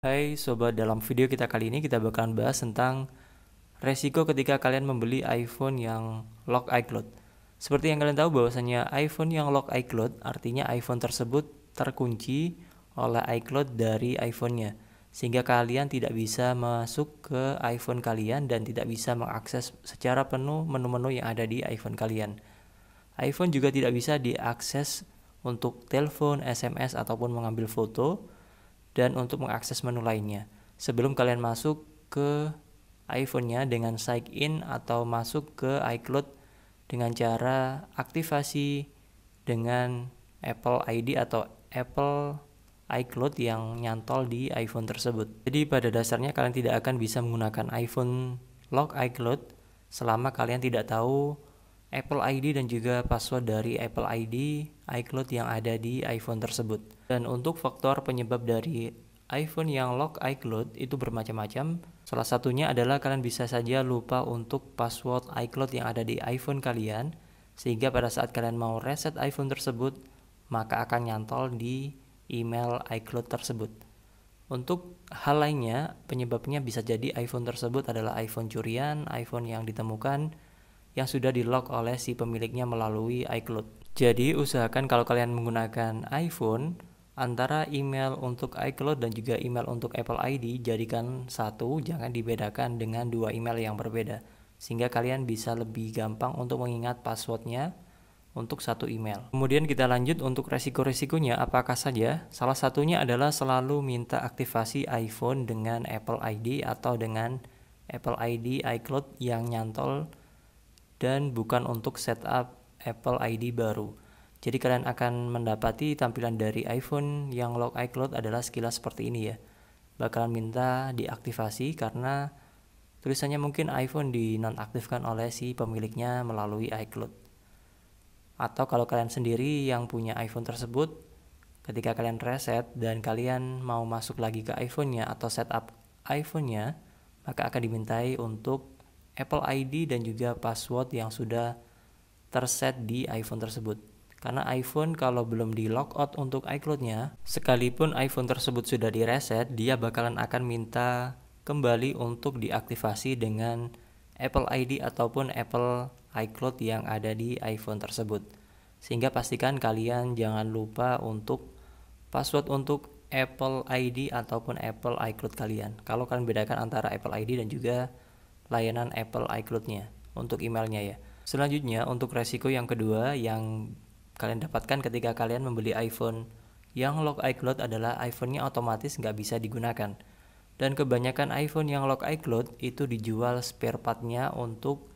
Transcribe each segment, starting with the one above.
Hai sobat, dalam video kita kali ini kita bakalan bahas tentang resiko ketika kalian membeli iPhone yang lock iCloud. Seperti yang kalian tahu bahwasanya iPhone yang lock iCloud artinya iPhone tersebut terkunci oleh iCloud dari iPhone-nya, sehingga kalian tidak bisa masuk ke iPhone kalian dan tidak bisa mengakses secara penuh menu-menu yang ada di iPhone kalian. iPhone juga tidak bisa diakses untuk telepon, SMS ataupun mengambil foto dan untuk mengakses menu lainnya. Sebelum kalian masuk ke iPhone-nya dengan sign in atau masuk ke iCloud dengan cara aktivasi dengan Apple ID atau Apple iCloud yang nyantol di iPhone tersebut. Jadi pada dasarnya kalian tidak akan bisa menggunakan iPhone lock iCloud selama kalian tidak tahu Apple ID dan juga password dari Apple ID iCloud yang ada di iPhone tersebut. Dan untuk faktor penyebab dari iPhone yang lock iCloud itu bermacam-macam. Salah satunya adalah kalian bisa saja lupa untuk password iCloud yang ada di iPhone kalian, sehingga pada saat kalian mau reset iPhone tersebut, maka akan nyantol di email iCloud tersebut. Untuk hal lainnya, penyebabnya bisa jadi iPhone tersebut adalah iPhone curian, iPhone yang ditemukan yang sudah di-lock oleh si pemiliknya melalui iCloud. Jadi usahakan kalau kalian menggunakan iPhone, antara email untuk iCloud dan juga email untuk Apple ID jadikan satu, jangan dibedakan dengan dua email yang berbeda, sehingga kalian bisa lebih gampang untuk mengingat passwordnya untuk satu email. Kemudian kita lanjut untuk resiko-resikonya apakah saja. Salah satunya adalah selalu minta aktivasi iPhone dengan Apple ID atau dengan Apple ID iCloud yang nyantol dan bukan untuk setup Apple ID baru. Jadi kalian akan mendapati tampilan dari iPhone yang lock iCloud adalah sekilas seperti ini ya. Bakalan minta diaktifasi karena tulisannya mungkin iPhone dinonaktifkan oleh si pemiliknya melalui iCloud. Atau kalau kalian sendiri yang punya iPhone tersebut, ketika kalian reset dan kalian mau masuk lagi ke iPhone-nya atau setup iPhone-nya, maka akan dimintai untuk Apple ID dan juga password yang sudah terset di iPhone tersebut. Karena iPhone kalau belum di logout untuk iCloud-nya, sekalipun iPhone tersebut sudah direset, dia bakalan akan minta kembali untuk diaktifasi dengan Apple ID ataupun Apple iCloud yang ada di iPhone tersebut. Sehingga pastikan kalian jangan lupa untuk password untuk Apple ID ataupun Apple iCloud kalian. Kalau kalian bedakan antara Apple ID dan juga layanan Apple iCloud-nya untuk emailnya ya. Selanjutnya untuk resiko yang kedua yang kalian dapatkan ketika kalian membeli iPhone yang lock iCloud adalah iPhone-nya otomatis nggak bisa digunakan. Dan kebanyakan iPhone yang lock iCloud itu dijual spare part-nya untuk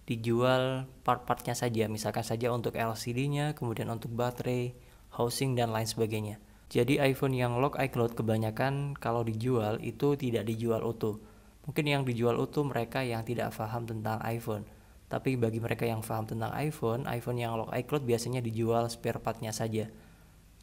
dijual part-partnya saja. Misalkan saja untuk LCD-nya, kemudian untuk baterai, housing, dan lain sebagainya. Jadi iPhone yang lock iCloud kebanyakan kalau dijual itu tidak dijual utuh. Mungkin yang dijual utuh mereka yang tidak paham tentang iPhone. Tapi bagi mereka yang paham tentang iPhone, iPhone yang lock iCloud biasanya dijual spare part-nya saja.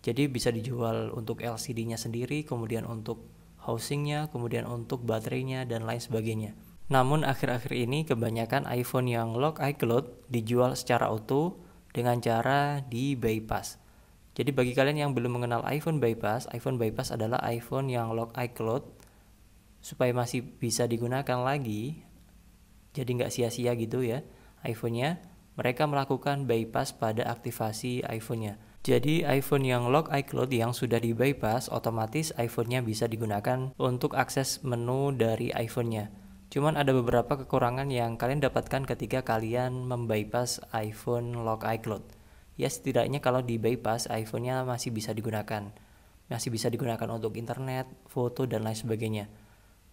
Jadi bisa dijual untuk LCD-nya sendiri, kemudian untuk housing-nya, kemudian untuk baterainya, dan lain sebagainya. Namun akhir-akhir ini kebanyakan iPhone yang lock iCloud dijual secara utuh dengan cara di bypass. Jadi bagi kalian yang belum mengenal iPhone bypass adalah iPhone yang lock iCloud supaya masih bisa digunakan lagi, jadi nggak sia-sia gitu ya iPhone-nya, mereka melakukan bypass pada aktivasi iPhone-nya. Jadi iPhone yang lock iCloud yang sudah di bypass, otomatis iPhone-nya bisa digunakan untuk akses menu dari iPhone-nya. Cuman ada beberapa kekurangan yang kalian dapatkan ketika kalian membypass iPhone lock iCloud. Ya setidaknya kalau di bypass iPhone-nya masih bisa digunakan. Masih bisa digunakan untuk internet, foto, dan lain sebagainya.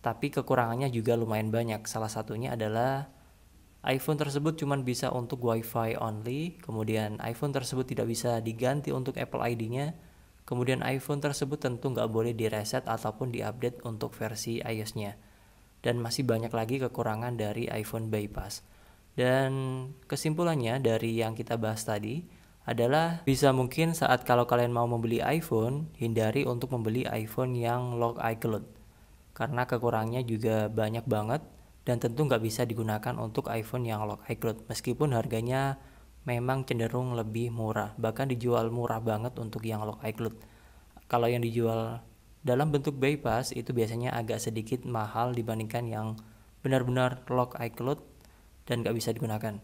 Tapi kekurangannya juga lumayan banyak. Salah satunya adalah iPhone tersebut cuma bisa untuk Wi-Fi only, kemudian iPhone tersebut tidak bisa diganti untuk Apple ID-nya, kemudian iPhone tersebut tentu nggak boleh direset ataupun diupdate untuk versi iOS-nya. Dan masih banyak lagi kekurangan dari iPhone bypass. Dan kesimpulannya dari yang kita bahas tadi adalah bisa mungkin saat kalau kalian mau membeli iPhone, hindari untuk membeli iPhone yang lock iCloud. Karena kekurangannya juga banyak banget dan tentu nggak bisa digunakan untuk iPhone yang lock iCloud meskipun harganya memang cenderung lebih murah, bahkan dijual murah banget untuk yang lock iCloud. Kalau yang dijual dalam bentuk bypass itu biasanya agak sedikit mahal dibandingkan yang benar-benar lock iCloud dan gak bisa digunakan.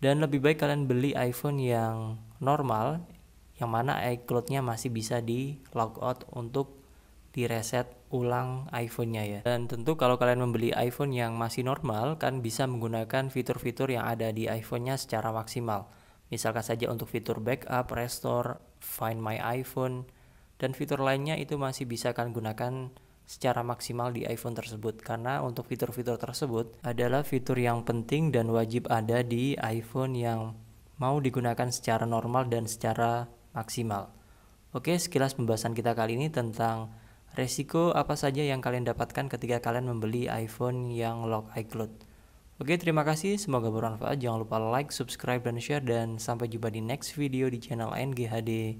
Dan lebih baik kalian beli iPhone yang normal, yang mana iCloud-nya masih bisa di logout untuk direset ulang iPhone-nya ya. Dan tentu kalau kalian membeli iPhone yang masih normal, kan bisa menggunakan fitur-fitur yang ada di iPhone-nya secara maksimal. Misalkan saja untuk fitur backup, restore, find my iPhone, dan fitur lainnya itu masih bisa kalian gunakan secara maksimal di iPhone tersebut, karena untuk fitur-fitur tersebut adalah fitur yang penting dan wajib ada di iPhone yang mau digunakan secara normal dan secara maksimal. Oke, sekilas pembahasan kita kali ini tentang resiko apa saja yang kalian dapatkan ketika kalian membeli iPhone yang lock iCloud. Oke, terima kasih, semoga bermanfaat. Jangan lupa like, subscribe, dan share, dan sampai jumpa di next video di channel NGHD.